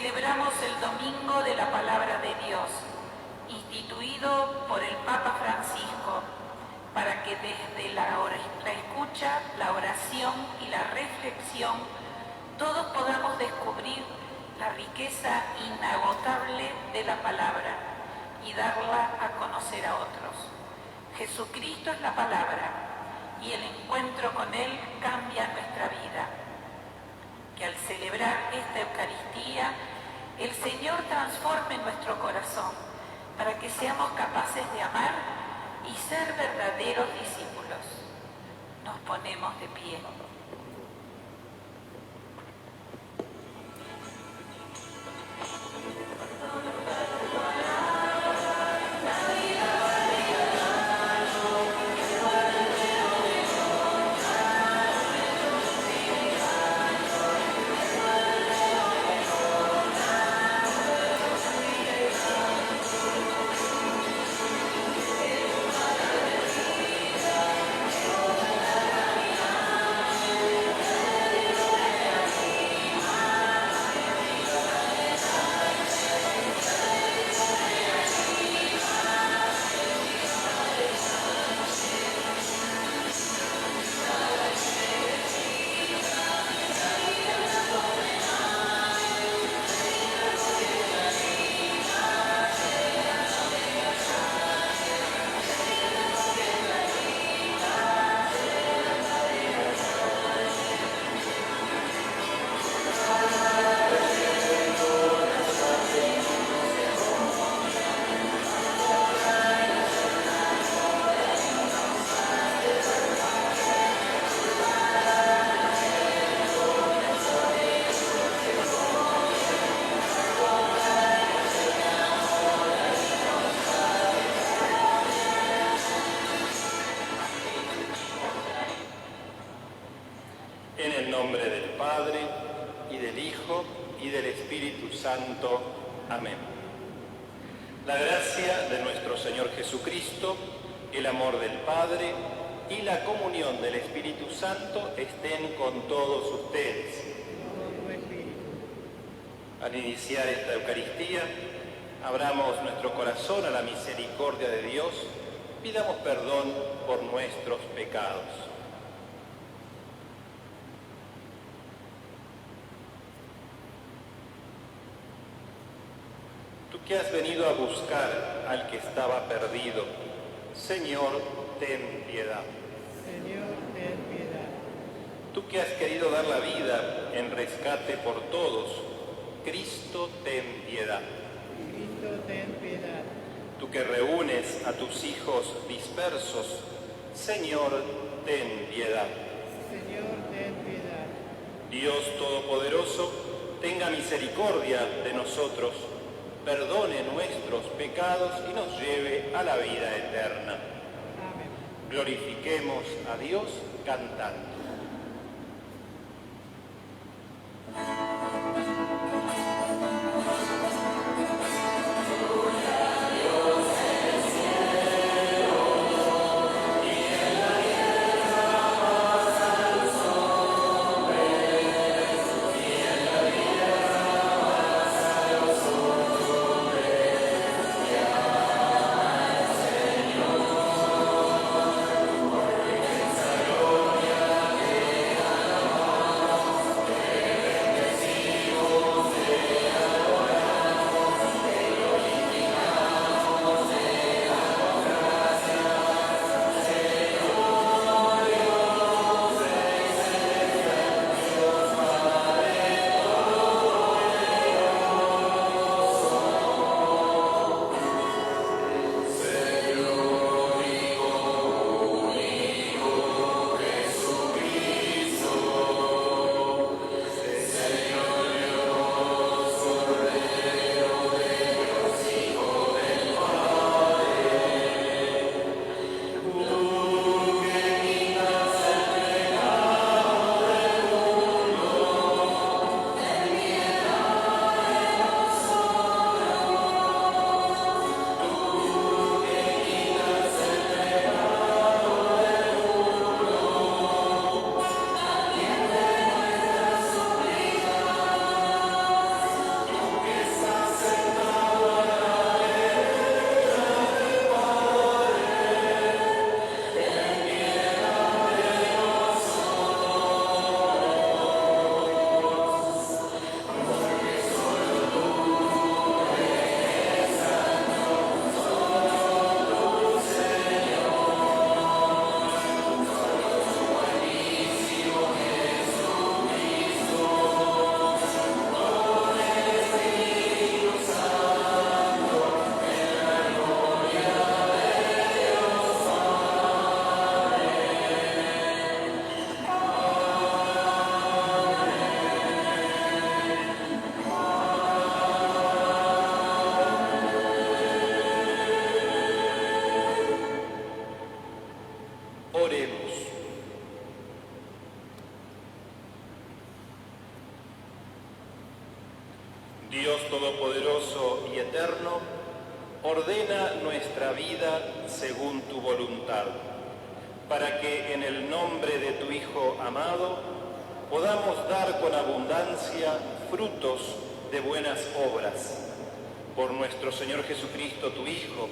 celebramos el Domingo de la Palabra de Dios, instituido por el Papa Francisco, para que desde la escucha, la oración y la reflexión, todos podamos descubrir la riqueza inagotable de la palabra y darla a conocer a otros. Jesucristo es la palabra y el encuentro con Él cambia nuestra vida. Que al celebrar esta Eucaristía, el Señor transforme nuestro corazón para que seamos capaces de amar y ser verdaderos discípulos. Nos ponemos de pie. En el nombre del Padre, y del Hijo, y del Espíritu Santo. Amén. La gracia de nuestro Señor Jesucristo, el amor del Padre y la comunión del Espíritu Santo estén con todos ustedes. Al iniciar esta Eucaristía, abramos nuestro corazón a la misericordia de Dios, pidamos perdón por nuestros pecados. Tú que has venido a buscar al que estaba perdido, Señor, ten piedad. Señor, ten piedad. Tú que has querido dar la vida en rescate por todos, Cristo, ten piedad. Cristo, ten piedad. Tú que reúnes a tus hijos dispersos, Señor, ten piedad. Señor, ten piedad. Dios Todopoderoso, tenga misericordia de nosotros, perdone nuestros pecados y nos lleve a la vida eterna. Amén. Glorifiquemos a Dios cantando. Gloria Ordena nuestra vida según tu voluntad, para que en el nombre de tu Hijo amado podamos dar con abundancia frutos de buenas obras. Por nuestro Señor Jesucristo, tu Hijo,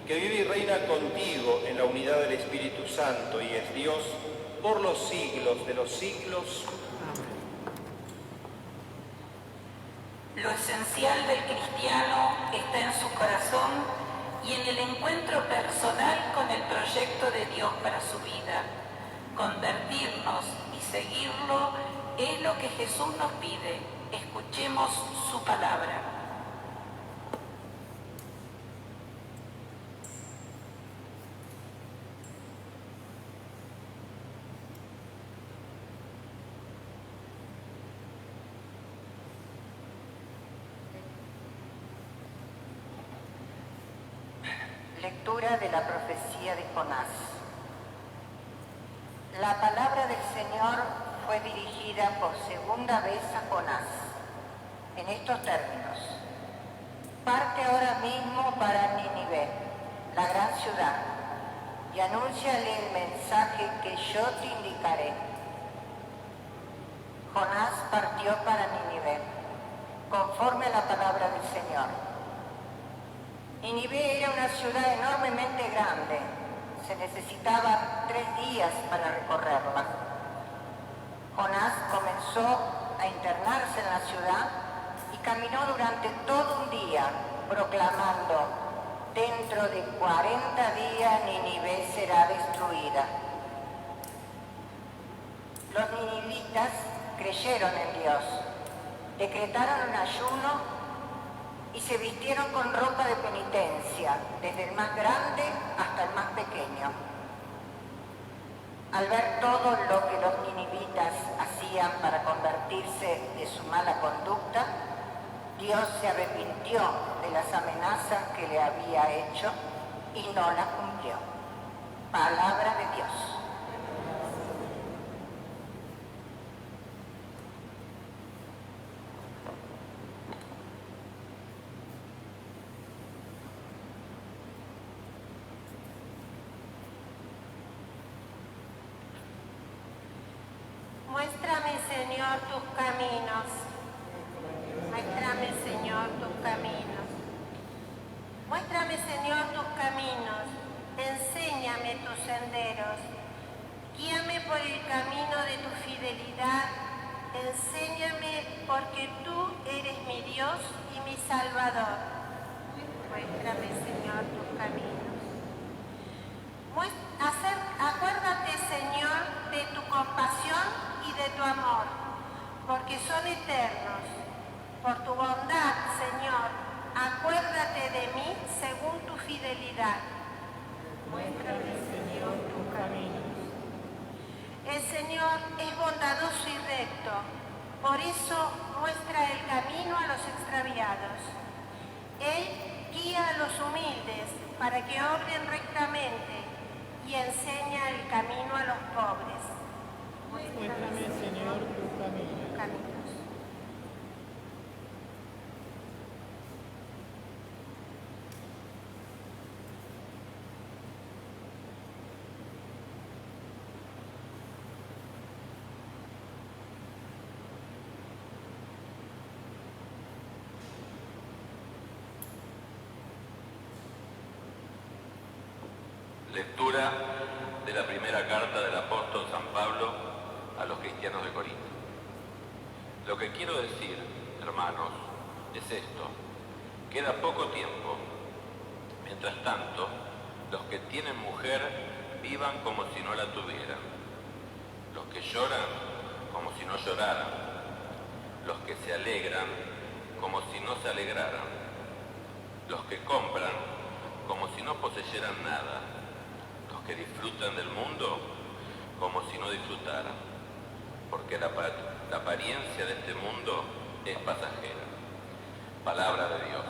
que vive y reina contigo en la unidad del Espíritu Santo y es Dios por los siglos de los siglos. Lo esencial del cristiano está en su corazón y en el encuentro personal con el proyecto de Dios para su vida. Convertirnos y seguirlo es lo que Jesús nos pide. Escuchemos su palabra. Lectura de la profecía de Jonás. La palabra del Señor fue dirigida por segunda vez a Jonás, en estos términos: parte ahora mismo para Nínive, la gran ciudad, y anúnciale el mensaje que yo te indicaré. Jonás partió para Nínive, conforme a la palabra del Señor. Nínive era una ciudad enormemente grande. Se necesitaban 3 días para recorrerla. Jonás comenzó a internarse en la ciudad y caminó durante todo un día, proclamando: dentro de 40 días Nínive será destruida. Los ninivitas creyeron en Dios, decretaron un ayuno y se vistieron con ropa de penitencia, desde el más grande hasta el más pequeño. Al ver todo lo que los ninivitas hacían para convertirse de su mala conducta, Dios se arrepintió de las amenazas que le había hecho y no las cumplió. Palabra de Dios. Muéstrame, Señor, tus caminos. Muéstrame, Señor, tus caminos. Muéstrame, Señor, tus caminos. Enséñame tus senderos. Guíame por el camino de tu fidelidad. Enséñame porque tú eres mi Dios y mi Salvador. Muéstrame, Señor, tus caminos. Acuérdate, Señor, de tu compasión y de tu amor, porque son eternos. Por tu bondad, Señor, acuérdate de mí según tu fidelidad. Muéstrame, Señor, tus caminos. El Señor es bondadoso y recto, por eso muestra el camino a los extraviados. Él guía a los humildes para que obren rectamente y enseña el camino a los pobres. Muéstrame, Señor, tu camino. Caminos. Lectura de la primera carta del apóstol San Pablo a los cristianos de Corinto. Lo que quiero decir, hermanos, es esto: queda poco tiempo. Mientras tanto, los que tienen mujer vivan como si no la tuvieran. Los que lloran como si no lloraran. Los que se alegran como si no se alegraran. Los que compran como si no poseyeran nada. Los que disfrutan del mundo como si no disfrutaran, porque la apariencia de este mundo es pasajera. Palabra de Dios.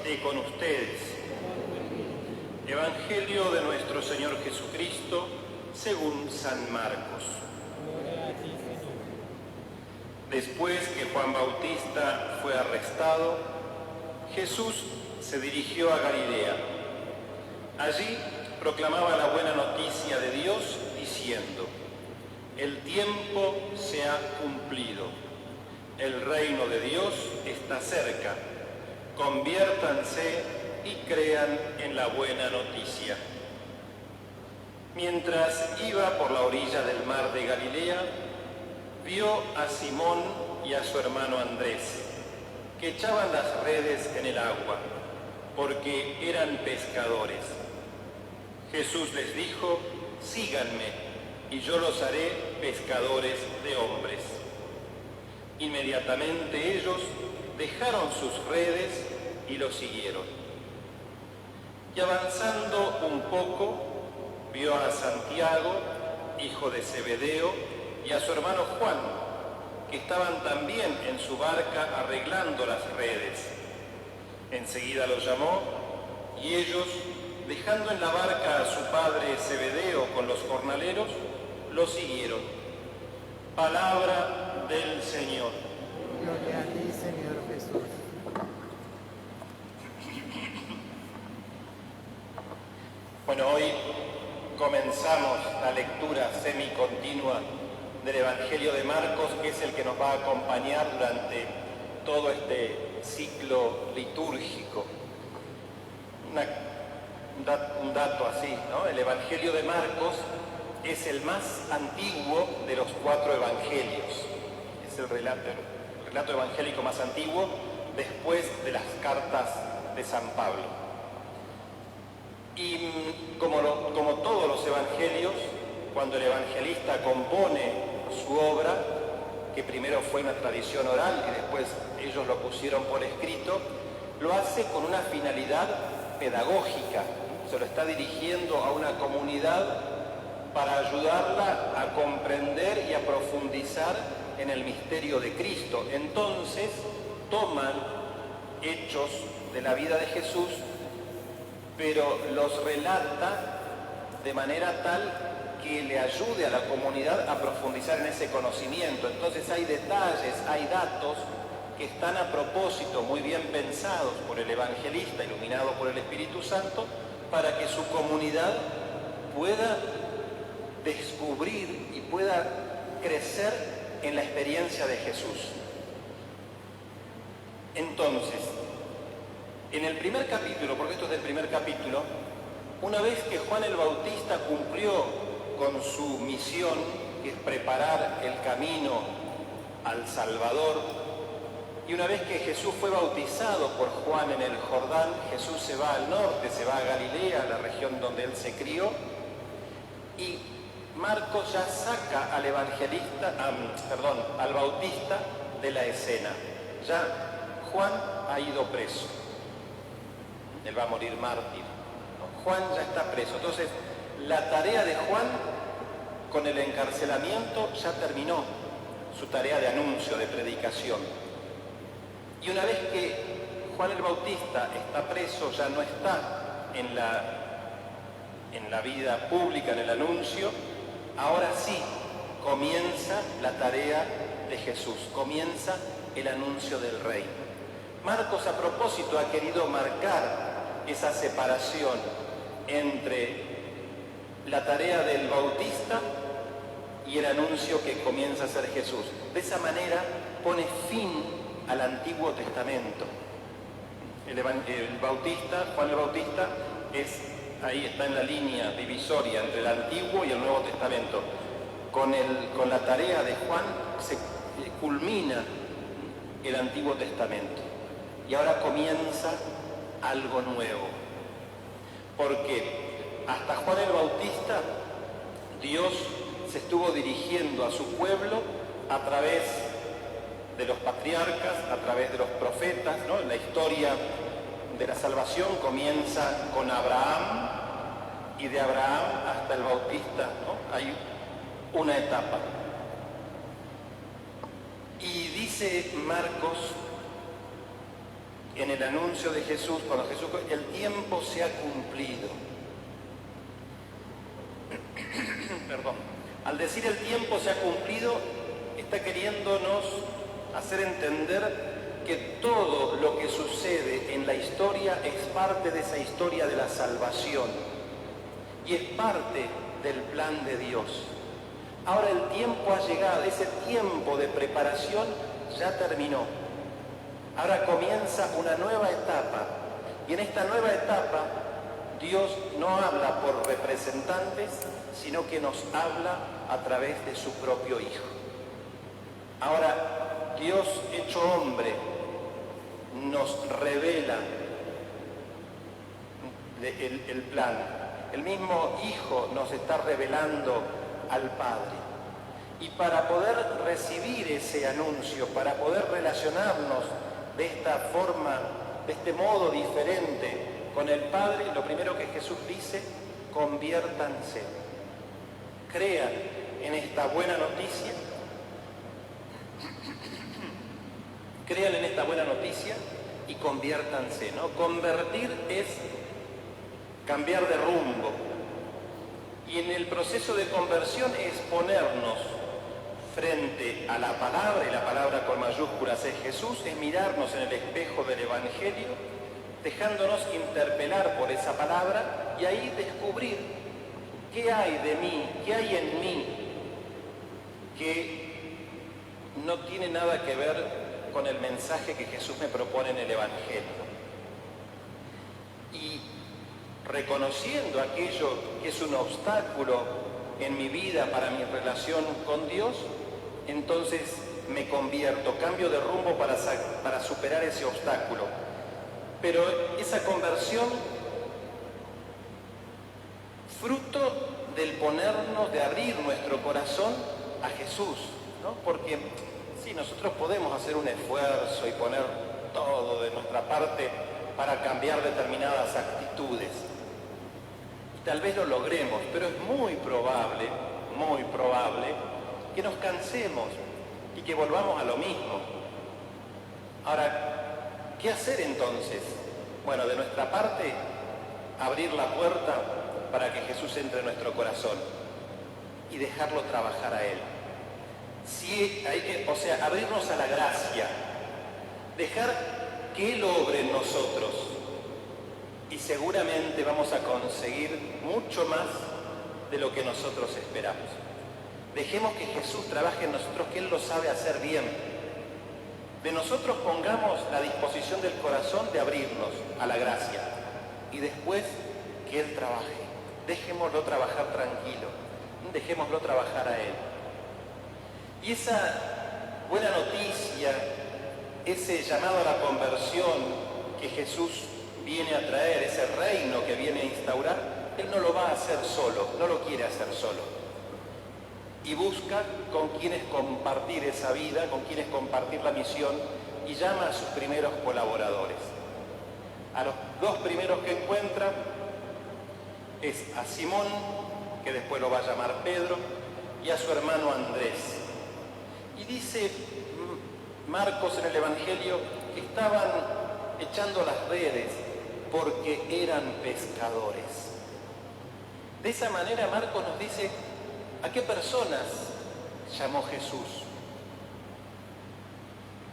esté con ustedes. Evangelio de nuestro Señor Jesucristo según San Marcos. Gloria a ti, Señor. Después que Juan Bautista fue arrestado, Jesús se dirigió a Galilea. Allí proclamaba la buena noticia de Dios diciendo: el tiempo se ha cumplido, el reino de Dios está cerca, conviértanse y crean en la buena noticia. Mientras iba por la orilla del mar de Galilea, vio a Simón y a su hermano Andrés, que echaban las redes en el agua, porque eran pescadores. Jesús les dijo: síganme, y yo los haré pescadores de hombres. Inmediatamente ellos dejaron sus redes y lo siguieron. Y avanzando un poco, vio a Santiago, hijo de Zebedeo, y a su hermano Juan, que estaban también en su barca arreglando las redes. Enseguida los llamó, y ellos, dejando en la barca a su padre Zebedeo con los jornaleros, lo siguieron. Palabra del Señor. Gloria a ti, Señor Jesús. Bueno, hoy comenzamos la lectura semicontinua del Evangelio de Marcos, que es el que nos va a acompañar durante todo este ciclo litúrgico. Un dato así, ¿no? El Evangelio de Marcos es el más antiguo de los 4 evangelios. Es el relato evangélico más antiguo después de las cartas de San Pablo. Y como todos los evangelios, cuando el evangelista compone su obra, que primero fue una tradición oral y después ellos lo pusieron por escrito, lo hace con una finalidad pedagógica. Se lo está dirigiendo a una comunidad para ayudarla a comprender y a profundizar en el misterio de Cristo. Entonces toman hechos de la vida de Jesús, pero los relata de manera tal que le ayude a la comunidad a profundizar en ese conocimiento. Entonces hay detalles, hay datos que están a propósito, muy bien pensados por el evangelista, iluminado por el Espíritu Santo, para que su comunidad pueda descubrir y pueda crecer en la experiencia de Jesús. Entonces, en el primer capítulo, porque esto es del primer capítulo, una vez que Juan el Bautista cumplió con su misión, que es preparar el camino al Salvador, y una vez que Jesús fue bautizado por Juan en el Jordán, Jesús se va al norte, se va a Galilea, la región donde él se crió, y Marcos ya saca al Bautista de la escena. Ya Juan ha ido preso. Él va a morir mártir. Juan ya está preso. Entonces, la tarea de Juan con el encarcelamiento ya terminó, su tarea de anuncio, de predicación. Y una vez que Juan el Bautista está preso, ya no está en la vida pública, en el anuncio, ahora sí comienza la tarea de Jesús, comienza el anuncio del reino. Marcos a propósito ha querido marcar esa separación entre la tarea del Bautista y el anuncio que comienza a hacer Jesús. De esa manera pone fin al Antiguo Testamento. Juan el Bautista ahí está en la línea divisoria entre el Antiguo y el Nuevo Testamento. Con la tarea de Juan se culmina el Antiguo Testamento. Y ahora comienza algo nuevo. Porque hasta Juan el Bautista, Dios se estuvo dirigiendo a su pueblo a través de los patriarcas, a través de los profetas, ¿no? La historia de la salvación comienza con Abraham, y de Abraham hasta el Bautista, ¿no? Hay una etapa. Y dice Marcos en el anuncio de Jesús, cuando Jesús, el tiempo se ha cumplido. Perdón. Al decir el tiempo se ha cumplido, está queriéndonos hacer entender que todo lo que sucede en la historia es parte de esa historia de la salvación y es parte del plan de Dios. Ahora el tiempo ha llegado, ese tiempo de preparación ya terminó. Ahora comienza una nueva etapa y en esta nueva etapa Dios no habla por representantes, sino que nos habla a través de su propio Hijo. Ahora Dios hecho hombre nos revela el plan. El mismo Hijo nos está revelando al Padre. Y para poder recibir ese anuncio, para poder relacionarnos de esta forma, de este modo diferente con el Padre, lo primero que Jesús dice: conviértanse. Crean en esta buena noticia. Crean en esta buena noticia y conviértanse, ¿no? Convertir es cambiar de rumbo. Y en el proceso de conversión es ponernos frente a la palabra, y la palabra con mayúsculas es Jesús, es mirarnos en el espejo del Evangelio, dejándonos interpelar por esa palabra y ahí descubrir qué hay de mí, qué hay en mí que no tiene nada que ver con el mensaje que Jesús me propone en el Evangelio. Y reconociendo aquello que es un obstáculo en mi vida para mi relación con Dios, entonces me convierto, cambio de rumbo para superar ese obstáculo. Pero esa conversión, fruto del ponernos, de abrir nuestro corazón a Jesús, ¿no? Porque sí, nosotros podemos hacer un esfuerzo y poner todo de nuestra parte para cambiar determinadas actitudes. Tal vez lo logremos, pero es muy probable que nos cansemos y que volvamos a lo mismo. Ahora, ¿qué hacer entonces? Bueno, de nuestra parte, abrir la puerta para que Jesús entre en nuestro corazón y dejarlo trabajar a Él. Sí, abrirnos a la gracia, dejar que Él obre en nosotros. Y seguramente vamos a conseguir mucho más de lo que nosotros esperamos. Dejemos que Jesús trabaje en nosotros, que Él lo sabe hacer bien. De nosotros pongamos la disposición del corazón de abrirnos a la gracia y después que Él trabaje. Dejémoslo trabajar tranquilo, dejémoslo trabajar a Él. Y esa buena noticia, ese llamado a la conversión que Jesús viene a traer, ese reino que viene a instaurar, Él no lo va a hacer solo, no lo quiere hacer solo. Y busca con quienes compartir esa vida, con quienes compartir la misión, y llama a sus primeros colaboradores. A los dos primeros que encuentra es a Simón, que después lo va a llamar Pedro, y a su hermano Andrés. Y dice Marcos en el Evangelio que estaban echando las redes porque eran pescadores. De esa manera Marcos nos dice a qué personas llamó Jesús.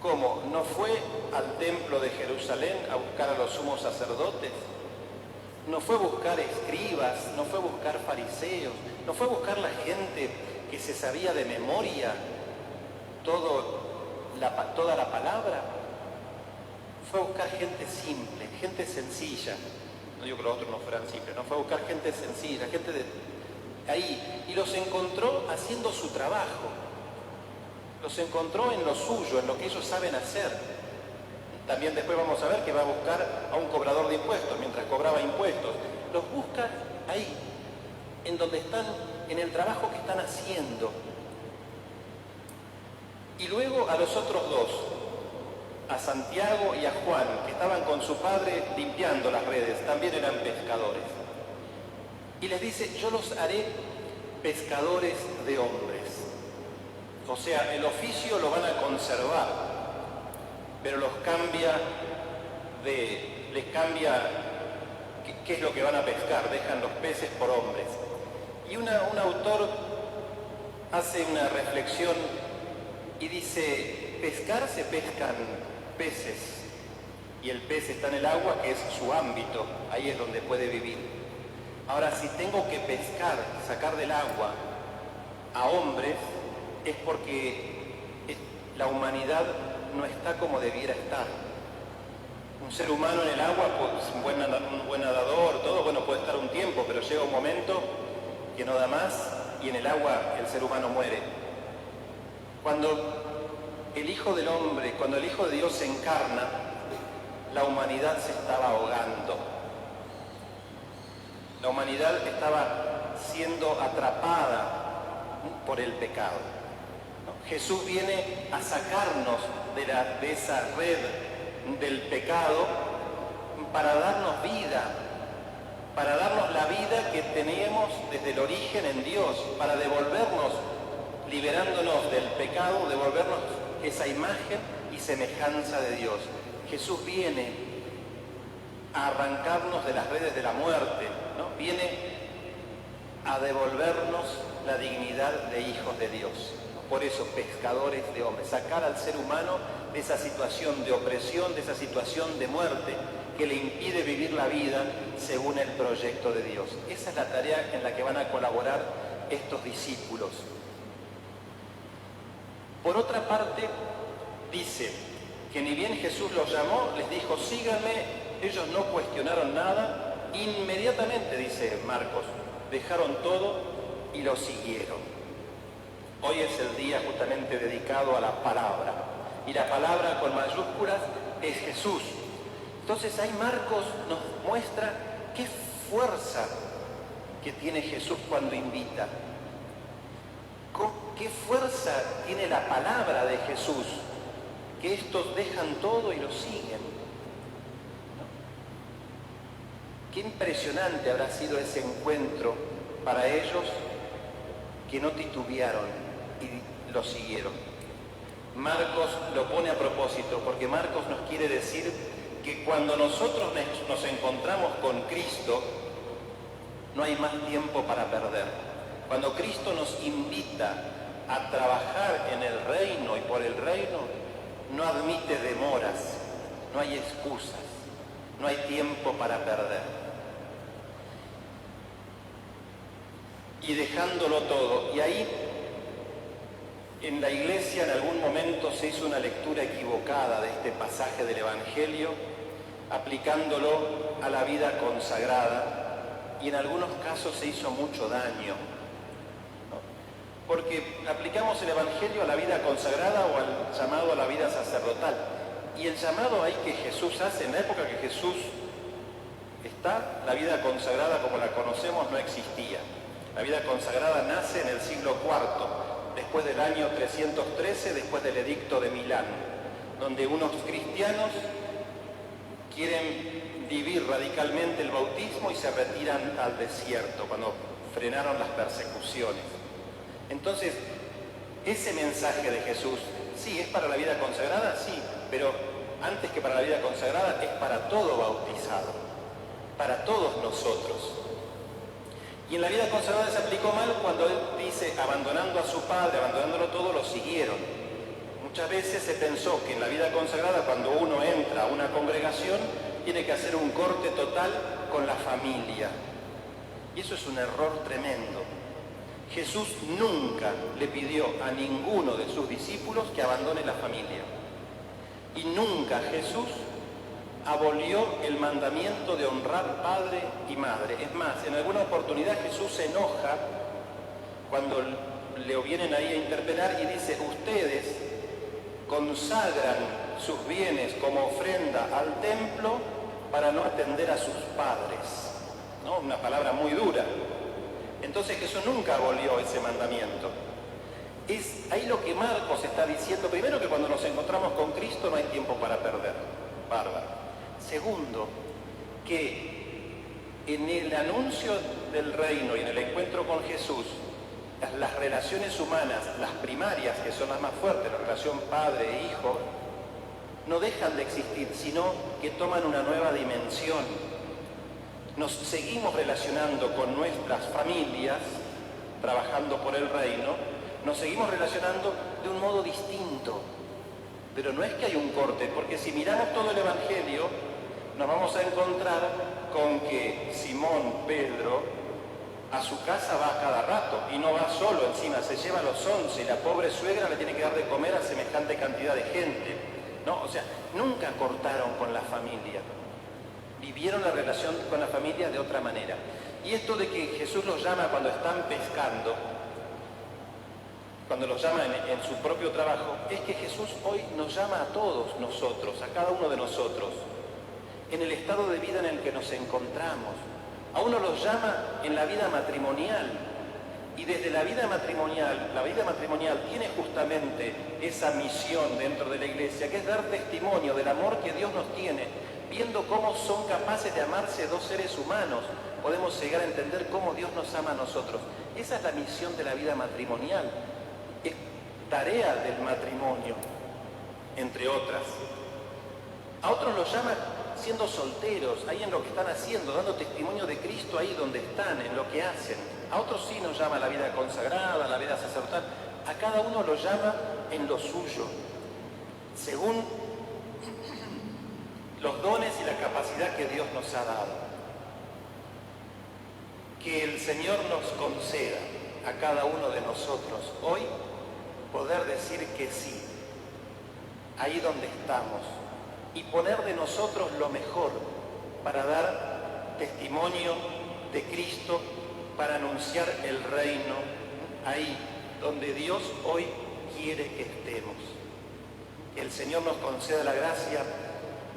¿Cómo? ¿No fue al templo de Jerusalén a buscar a los sumos sacerdotes? ¿No fue buscar escribas? ¿No fue buscar fariseos? ¿No fue buscar la gente que se sabía de memoria toda la palabra? Fue a buscar gente simple, gente sencilla. No digo que los otros no fueran simples, no, fue a buscar gente sencilla, gente de ahí. Y los encontró haciendo su trabajo. Los encontró en lo suyo, en lo que ellos saben hacer. También después vamos a ver que va a buscar a un cobrador de impuestos, mientras cobraba impuestos. Los busca ahí, en donde están, en el trabajo que están haciendo. Y luego a los otros dos, a Santiago y a Juan, que estaban con su padre limpiando las redes, también eran pescadores. Y les dice, yo los haré pescadores de hombres. O sea, el oficio lo van a conservar, pero los cambia les cambia qué es lo que van a pescar, dejan los peces por hombres. Y un autor hace una reflexión y dice, pescar se pescan peces, y el pez está en el agua, que es su ámbito, ahí es donde puede vivir. Ahora, si tengo que pescar, sacar del agua a hombres, es porque la humanidad no está como debiera estar. Un ser humano en el agua, pues, un buen nadador, todo, bueno, puede estar un tiempo, pero llega un momento que no da más y en el agua el ser humano muere. Cuando el Hijo del Hombre, cuando el Hijo de Dios se encarna, la humanidad se estaba ahogando. La humanidad estaba siendo atrapada por el pecado. Jesús viene a sacarnos de esa red del pecado para darnos vida, para darnos la vida que teníamos desde el origen en Dios, para devolvernos, liberándonos del pecado, devolvernos esa imagen y semejanza de Dios. Jesús viene a arrancarnos de las redes de la muerte, ¿no? Viene a devolvernos la dignidad de hijos de Dios. Por eso, pescadores de hombres, sacar al ser humano de esa situación de opresión, de esa situación de muerte que le impide vivir la vida según el proyecto de Dios. Esa es la tarea en la que van a colaborar estos discípulos. Por otra parte, dice que ni bien Jesús los llamó, les dijo, síganme. Ellos no cuestionaron nada, inmediatamente, dice Marcos, dejaron todo y lo siguieron. Hoy es el día justamente dedicado a la palabra, y la palabra con mayúsculas es Jesús. Entonces ahí Marcos nos muestra qué fuerza que tiene Jesús cuando invita. Qué fuerza tiene la palabra de Jesús, que estos dejan todo y lo siguen. Qué impresionante habrá sido ese encuentro para ellos, que no titubearon y lo siguieron. Marcos lo pone a propósito, porque Marcos nos quiere decir que cuando nosotros nos encontramos con Cristo, no hay más tiempo para perder. Cuando Cristo nos invita a trabajar en el reino y por el reino, no admite demoras, no hay excusas, no hay tiempo para perder. Y dejándolo todo, y ahí en la iglesia en algún momento se hizo una lectura equivocada de este pasaje del Evangelio, aplicándolo a la vida consagrada, y en algunos casos se hizo mucho daño, ¿no? Porque aplicamos el Evangelio a la vida consagrada o al llamado a la vida sacerdotal, y el llamado ahí que Jesús hace, en la época que Jesús está, la vida consagrada como la conocemos no existía. La vida consagrada nace en el siglo IV, después del año 313, después del Edicto de Milán, donde unos cristianos quieren vivir radicalmente el bautismo y se retiran al desierto, cuando frenaron las persecuciones. Entonces, ese mensaje de Jesús, sí, es para la vida consagrada, sí, pero antes que para la vida consagrada, es para todo bautizado, para todos nosotros. Y en la vida consagrada se aplicó mal cuando él dice, abandonando a su padre, abandonándolo todo, lo siguieron. Muchas veces se pensó que en la vida consagrada, cuando uno entra a una congregación, tiene que hacer un corte total con la familia. Y eso es un error tremendo. Jesús nunca le pidió a ninguno de sus discípulos que abandone la familia. Y nunca Jesús abolió el mandamiento de honrar padre y madre. Es más, en alguna oportunidad Jesús se enoja cuando le vienen ahí a interpelar y dice, ustedes consagran sus bienes como ofrenda al templo para no atender a sus padres, ¿no? Una palabra muy dura. Entonces Jesús nunca abolió ese mandamiento. Es ahí lo que Marcos está diciendo. Primero, que cuando nos encontramos con Cristo no hay tiempo para perder. Bárbaro. Segundo, que en el anuncio del reino y en el encuentro con Jesús, las relaciones humanas, las primarias, que son las más fuertes, la relación padre e hijo, no dejan de existir, sino que toman una nueva dimensión. Nos seguimos relacionando con nuestras familias, trabajando por el reino, nos seguimos relacionando de un modo distinto. Pero no es que hay un corte, porque si miramos todo el Evangelio, nos vamos a encontrar con que Simón Pedro a su casa va a cada rato y no va solo, encima se lleva a los 11 y la pobre suegra le tiene que dar de comer a semejante cantidad de gente, ¿no? O sea, nunca cortaron con la familia, vivieron la relación con la familia de otra manera. Y esto de que Jesús los llama cuando están pescando, cuando los llama en su propio trabajo, es que Jesús hoy nos llama a todos nosotros, a cada uno de nosotros, en el estado de vida en el que nos encontramos. A uno los llama en la vida matrimonial, y desde la vida matrimonial tiene justamente esa misión dentro de la iglesia, que es dar testimonio del amor que Dios nos tiene, viendo cómo son capaces de amarse dos seres humanos. Podemos llegar a entender cómo Dios nos ama a nosotros. Esa es la misión de la vida matrimonial, es tarea del matrimonio, entre otras. A otros los llama siendo solteros, ahí en lo que están haciendo, dando testimonio de Cristo ahí donde están, en lo que hacen. A otros sí nos llama la vida consagrada, la vida sacerdotal. A cada uno lo llama en lo suyo, según los dones y la capacidad que Dios nos ha dado. Que el Señor nos conceda a cada uno de nosotros hoy poder decir que sí, ahí donde estamos, y poner de nosotros lo mejor para dar testimonio de Cristo, para anunciar el reino, ahí donde Dios hoy quiere que estemos. Que el Señor nos conceda la gracia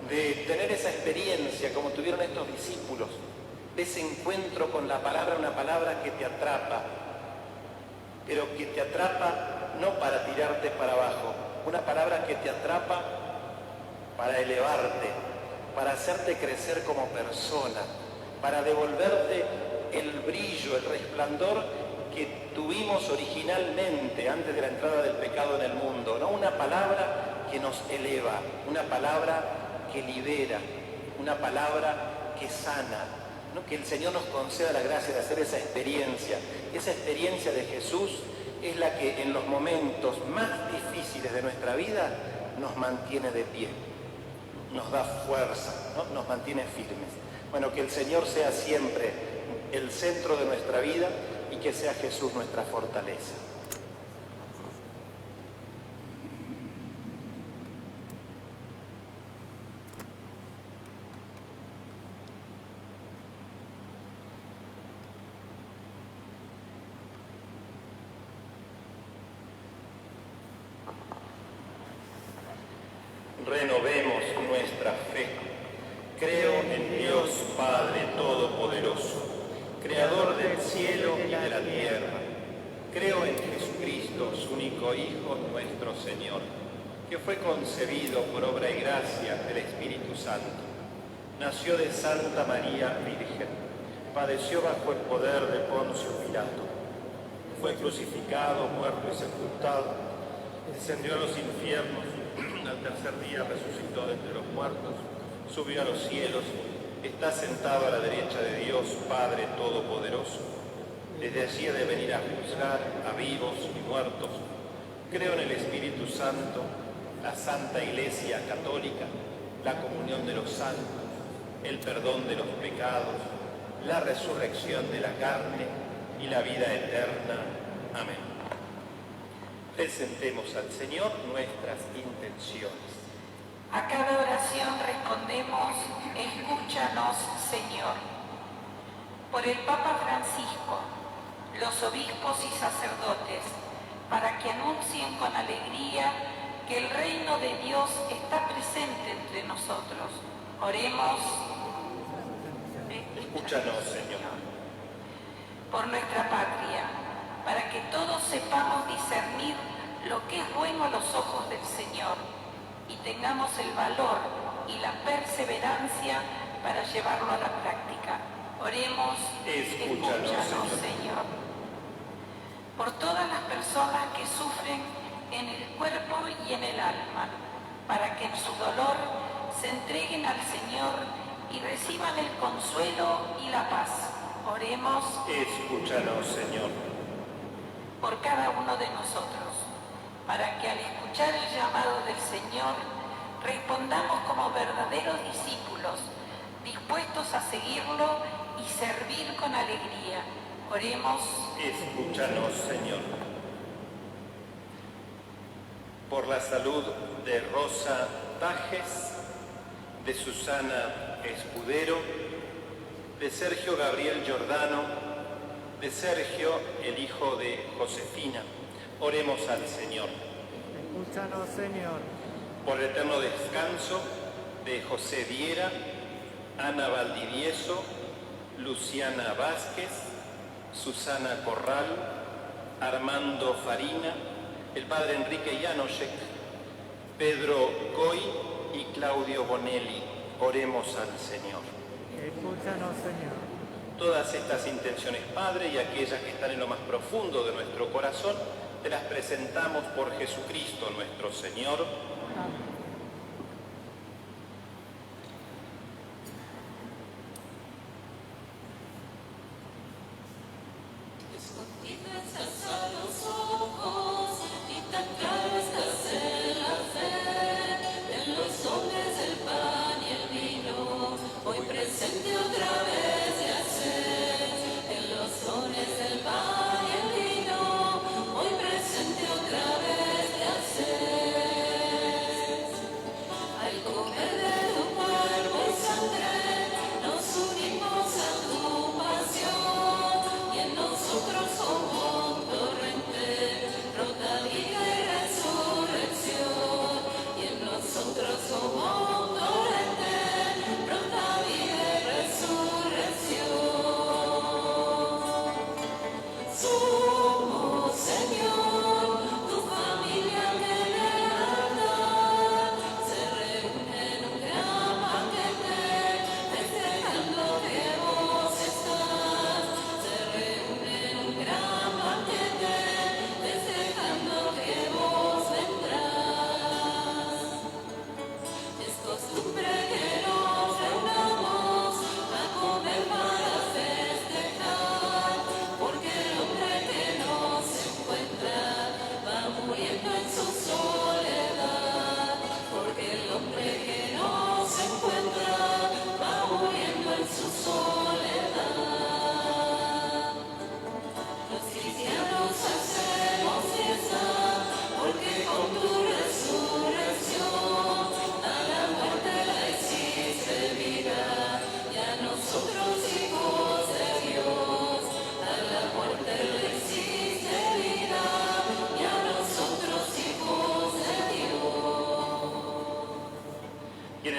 de tener esa experiencia como tuvieron estos discípulos, de ese encuentro con la palabra, una palabra que te atrapa, pero que te atrapa no para tirarte para abajo, una palabra que te atrapa para elevarte, para hacerte crecer como persona, para devolverte el brillo, el resplandor que tuvimos originalmente antes de la entrada del pecado en el mundo, ¿no? Una palabra que nos eleva, una palabra que libera, una palabra que sana, ¿no? Que el Señor nos conceda la gracia de hacer esa experiencia. Esa experiencia de Jesús es la que en los momentos más difíciles de nuestra vida nos mantiene de pie, nos da fuerza, ¿no? Nos mantiene firmes. Bueno, que el Señor sea siempre el centro de nuestra vida y que sea Jesús nuestra fortaleza. Renovemos nuestra fe. Creo en Dios Padre Todopoderoso, Creador del cielo y de la tierra. Creo en Jesucristo, su único Hijo, nuestro Señor, que fue concebido por obra y gracia del Espíritu Santo. Nació de Santa María Virgen, padeció bajo el poder de Poncio Pilato, fue crucificado, muerto y sepultado, descendió a los infiernos, al tercer día resucitó de entre los muertos, subió a los cielos, está sentado a la derecha de Dios Padre Todopoderoso. Desde allí ha de venir a juzgar a vivos y muertos. Creo en el Espíritu Santo, la Santa Iglesia Católica, la comunión de los santos, el perdón de los pecados, la resurrección de la carne y la vida eterna. Amén. Presentemos al Señor nuestras intenciones. A cada oración respondemos: escúchanos, Señor. Por el Papa Francisco, los obispos y sacerdotes, para que anuncien con alegría que el reino de Dios está presente entre nosotros. Oremos. Escúchanos, Señor. Por nuestra patria, para que todos sepamos discernir lo que es bueno a los ojos del Señor y tengamos el valor y la perseverancia para llevarlo a la práctica. Oremos. Escúchanos, Señor. Por todas las personas que sufren en el cuerpo y en el alma, para que en su dolor entreguen al Señor y reciban el consuelo y la paz. Oremos Escúchanos, Señor. por cada uno de nosotros, para que al escuchar el llamado del Señor respondamos como verdaderos discípulos, dispuestos a seguirlo y servir con alegría. Oremos Escúchanos, Señor. Por la salud de Rosa Tajes, de Susana Escudero, de Sergio Gabriel Giordano, de Sergio, el hijo de Josefina. Oremos al Señor. Escúchanos, Señor. Por el eterno descanso de José Viera, Ana Valdivieso, Luciana Vázquez, Susana Corral, Armando Farina, el padre Enrique Janoschek, Pedro Goy y Claudio Bonelli. Oremos al Señor. Escúchanos, Señor. Todas estas intenciones, Padre, y aquellas que están en lo más profundo de nuestro corazón, te las presentamos por Jesucristo nuestro Señor. Amén.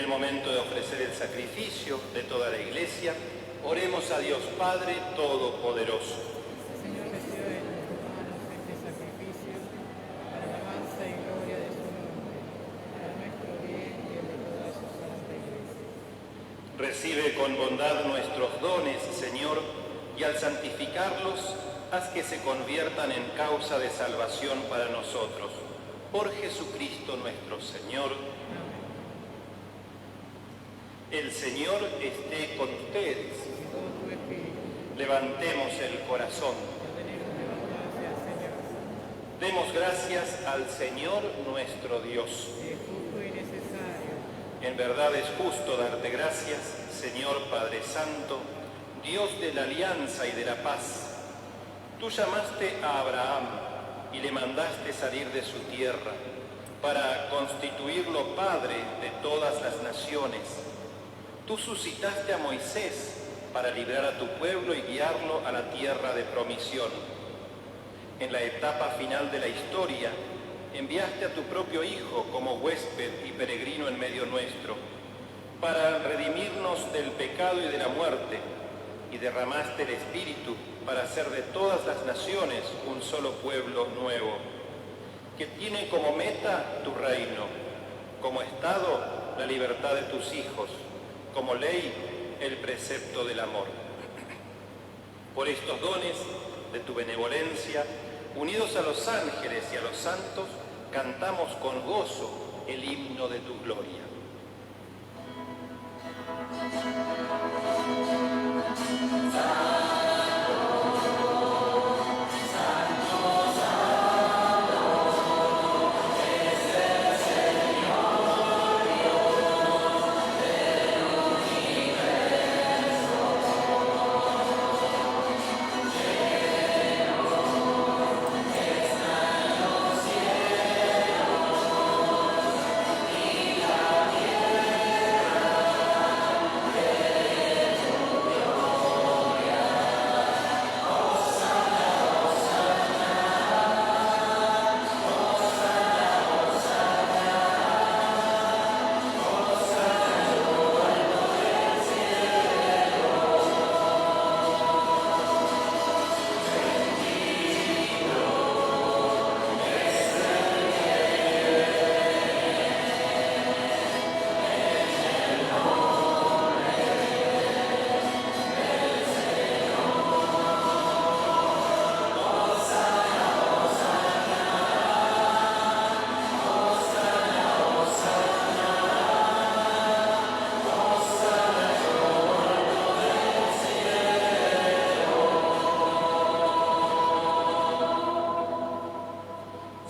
Momento de ofrecer el sacrificio de toda la Iglesia, oremos a Dios Padre Todopoderoso. Señor, recibe de tus manos este sacrificio para la alabanza y gloria de su nombre, para nuestro bien y el de toda su santa Iglesia. Recibe con bondad nuestros dones, Señor, y al santificarlos, haz que se conviertan en causa de salvación para nosotros. Por Jesucristo nuestro Señor. El Señor esté con ustedes. Levantemos el corazón. Demos gracias al Señor nuestro Dios. Es justo y necesario. En verdad es justo darte gracias, Señor Padre Santo, Dios de la alianza y de la paz. Tú llamaste a Abraham y le mandaste salir de su tierra para constituirlo padre de todas las naciones. Tú suscitaste a Moisés para librar a tu pueblo y guiarlo a la tierra de promisión. En la etapa final de la historia, enviaste a tu propio Hijo como huésped y peregrino en medio nuestro, para redimirnos del pecado y de la muerte, y derramaste el Espíritu para hacer de todas las naciones un solo pueblo nuevo, que tiene como meta tu reino, como estado la libertad de tus hijos, como ley el precepto del amor. Por estos dones de tu benevolencia, unidos a los ángeles y a los santos, cantamos con gozo el himno de tu gloria.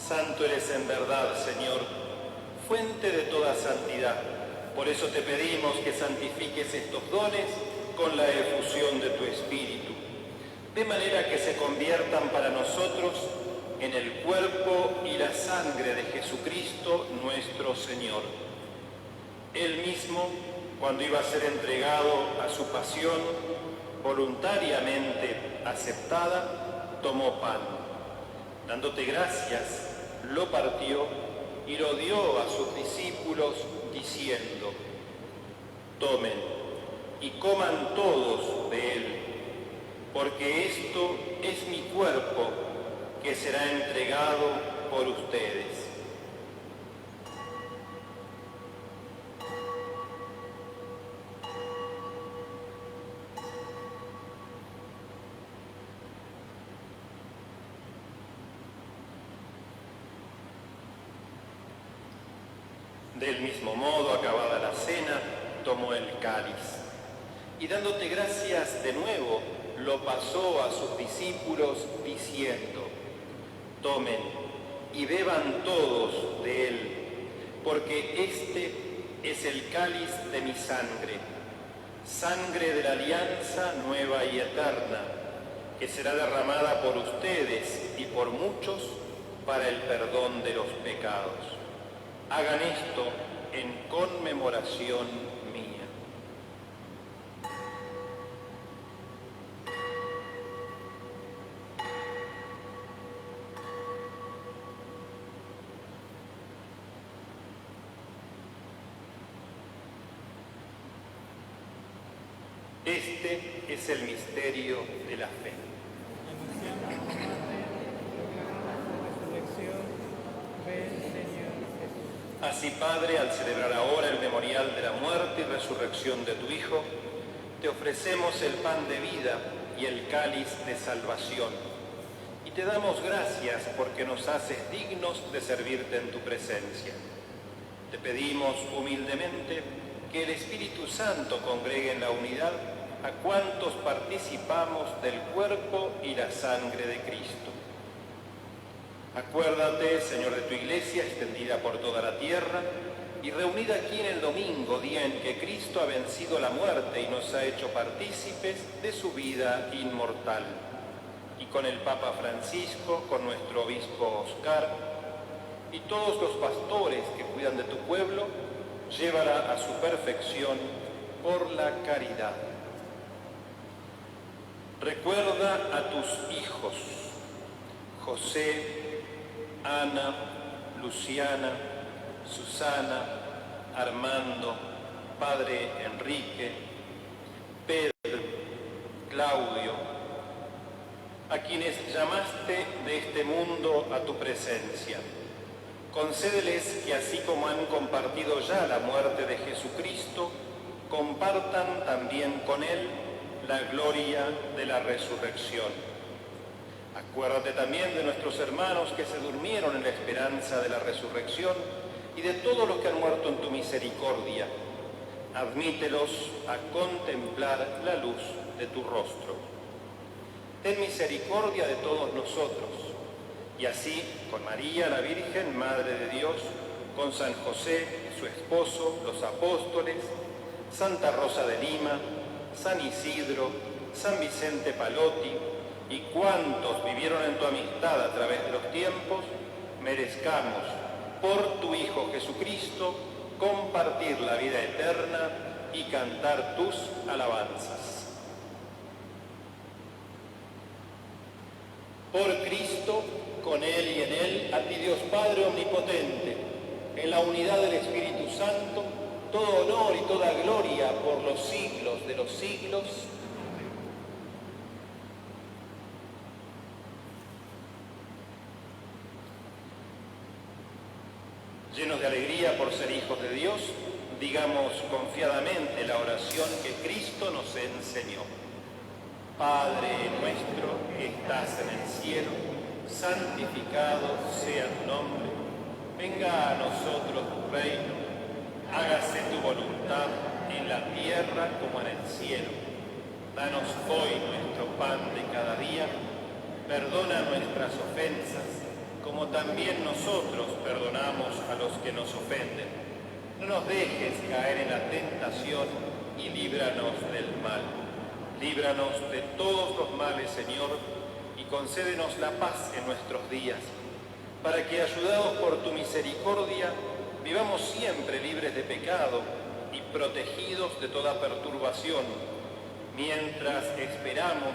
Santo eres en verdad, Señor, fuente de toda santidad. Por eso te pedimos que santifiques estos dones con la efusión de tu Espíritu, de manera que se conviertan para nosotros en el cuerpo y la sangre de Jesucristo nuestro Señor. Él mismo, cuando iba a ser entregado a su pasión, voluntariamente aceptada, tomó pan. Dándote gracias, lo partió y lo dio a sus discípulos diciendo: tomen y coman todos de él, porque esto es mi cuerpo que será entregado por ustedes. Del mismo modo, acabada la cena, tomó el cáliz y dándote gracias de nuevo, lo pasó a sus discípulos diciendo: tomen y beban todos de él, porque este es el cáliz de mi sangre, sangre de la alianza nueva y eterna, que será derramada por ustedes y por muchos para el perdón de los pecados. Hagan esto en conmemoración mía. Este es el misterio de la fe. Anunciamos tu muerte, proclamamos tu resurrección. Ven, Señor Jesús. Así, Padre, al celebrar ahora el memorial de la muerte y resurrección de tu Hijo, te ofrecemos el pan de vida y el cáliz de salvación. Y te damos gracias porque nos haces dignos de servirte en tu presencia. Te pedimos humildemente que el Espíritu Santo congregue en la unidad a cuantos participamos del cuerpo y la sangre de Cristo. Acuérdate, Señor, de tu Iglesia extendida por toda la tierra y reunida aquí en el domingo, día en que Cristo ha vencido la muerte y nos ha hecho partícipes de su vida inmortal. Y con el Papa Francisco, con nuestro obispo Oscar y todos los pastores que cuidan de tu pueblo, llévala a su perfección por la caridad. Recuerda a tus hijos, José, Ana, Luciana, Susana, Armando, Padre Enrique, Pedro, Claudio, a quienes llamaste de este mundo a tu presencia. Concédeles que así como han compartido ya la muerte de Jesucristo, compartan también con Él la gloria de la resurrección. Acuérdate también de nuestros hermanos que se durmieron en la esperanza de la resurrección y de todos los que han muerto en tu misericordia. admítelos a contemplar la luz de tu rostro. Ten misericordia de todos nosotros, y así, con María, la Virgen, Madre de Dios, con San José, su esposo, los apóstoles, Santa Rosa de Lima, San Isidro, San Vicente Palotti, y cuantos vivieron en tu amistad a través de los tiempos, merezcamos, por tu Hijo Jesucristo, compartir la vida eterna y cantar tus alabanzas. Por Cristo, con Él y en Él, a ti Dios Padre Omnipotente, en la unidad del Espíritu Santo, todo honor y toda gloria por los siglos de los siglos. Llenos de alegría por ser hijos de Dios, digamos confiadamente la oración que Cristo nos enseñó. Padre nuestro que estás en el cielo, santificado sea tu nombre. Venga a nosotros tu reino, hágase tu voluntad en la tierra como en el cielo. Danos hoy nuestro pan de cada día, perdona nuestras ofensas, como también nosotros perdonamos a los que nos ofenden. No nos dejes caer en la tentación y líbranos del mal. Líbranos de todos los males, Señor, y concédenos la paz en nuestros días, para que, ayudados por tu misericordia, vivamos siempre libres de pecado y protegidos de toda perturbación, mientras esperamos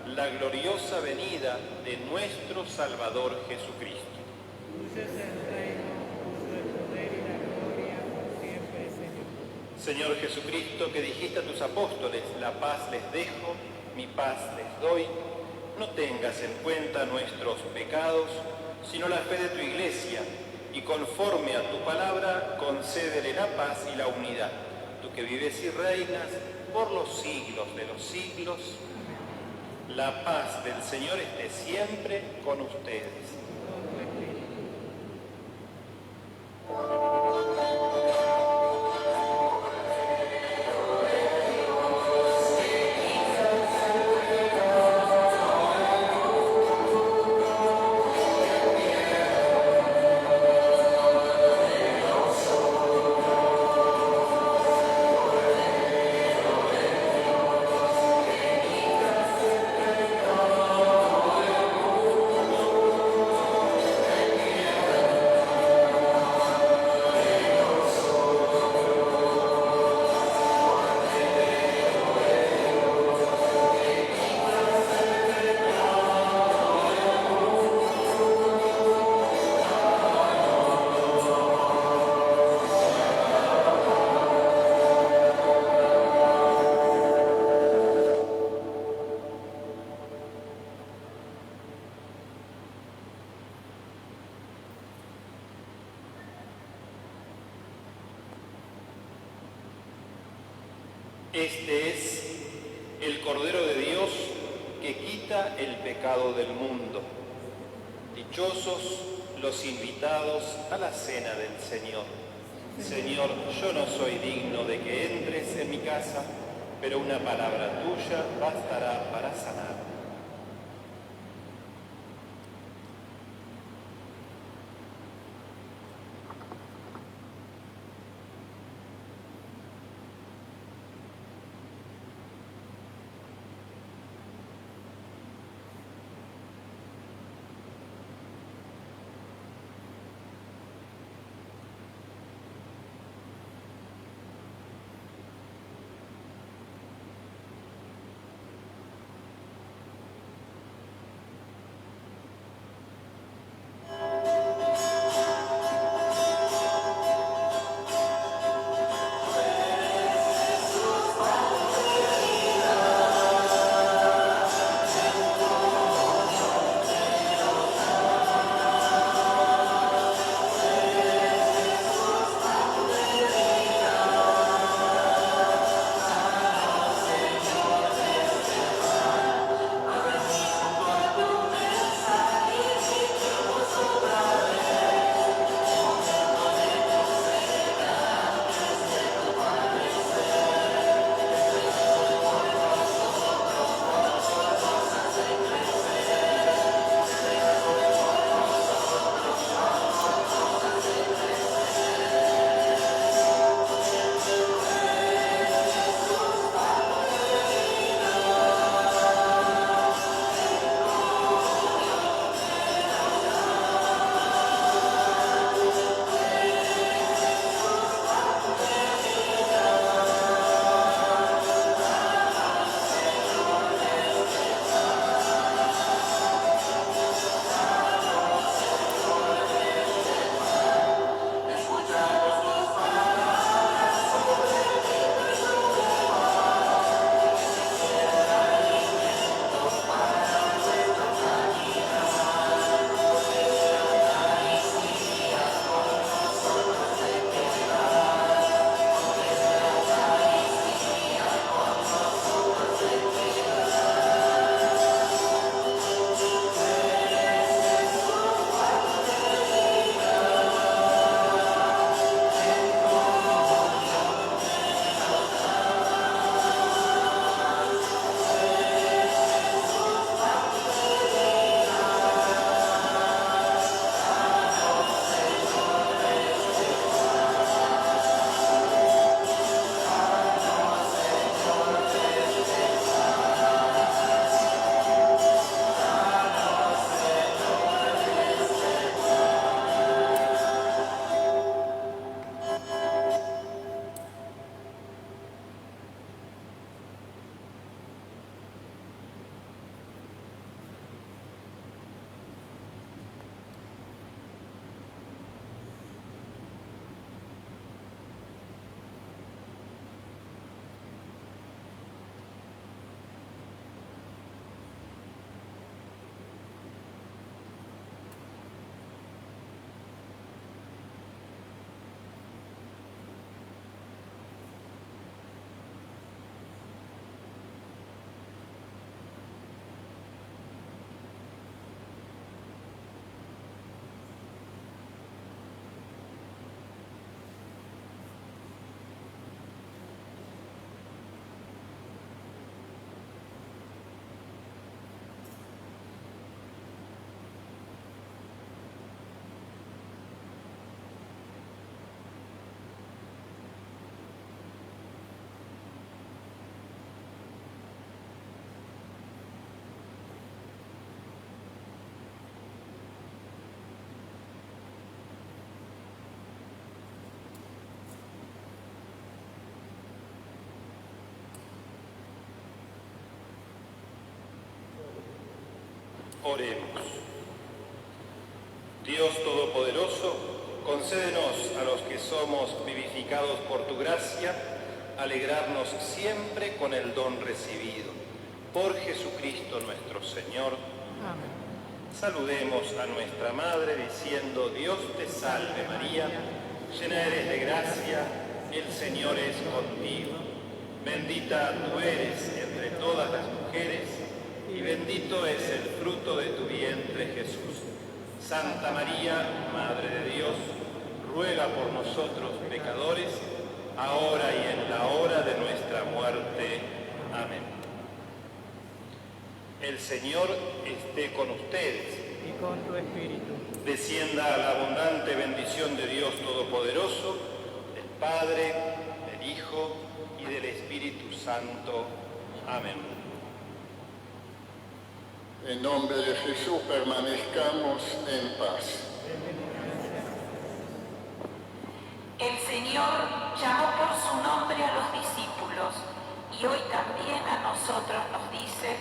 la gloriosa venida de nuestro Salvador Jesucristo. Tuyo es el reino, tuyo el poder y la gloria por siempre, Señor. Señor Jesucristo, que dijiste a tus apóstoles, la paz les dejo, mi paz les doy, no tengas en cuenta nuestros pecados, sino la fe de tu Iglesia, y conforme a tu palabra, concédele la paz y la unidad. Tú que vives y reinas por los siglos de los siglos, la paz del Señor esté siempre con ustedes. Este es el Cordero de Dios que quita el pecado del mundo. Dichosos los invitados a la cena del Señor. Señor, yo no soy digno de que entres en mi casa, pero una palabra tuya bastará para sanar. Oremos. Dios Todopoderoso, concédenos a los que somos vivificados por tu gracia, alegrarnos siempre con el don recibido. Por Jesucristo nuestro Señor. Amén. Saludemos a nuestra Madre diciendo: Dios te salve María, llena eres de gracia, el Señor es contigo. Bendita tú eres entre todas las mujeres, y bendito es el fruto de tu vientre Jesús. Santa María, Madre de Dios, ruega por nosotros pecadores, ahora y en la hora de nuestra muerte. Amén. El Señor esté con ustedes. Y con tu espíritu. Descienda la abundante bendición de Dios Todopoderoso, del Padre, del Hijo y del Espíritu Santo. Amén. En nombre de Jesús permanezcamos en paz. El Señor llamó por su nombre a los discípulos y hoy también a nosotros nos dice: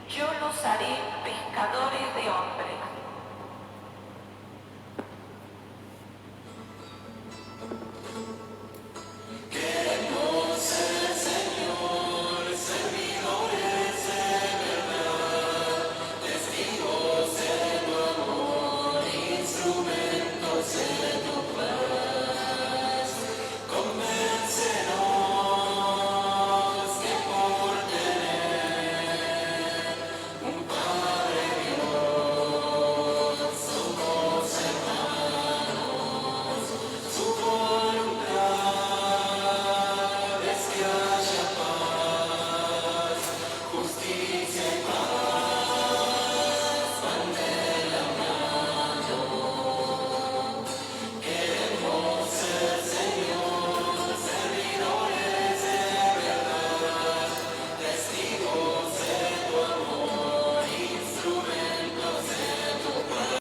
yo los haré pescadores de hombres.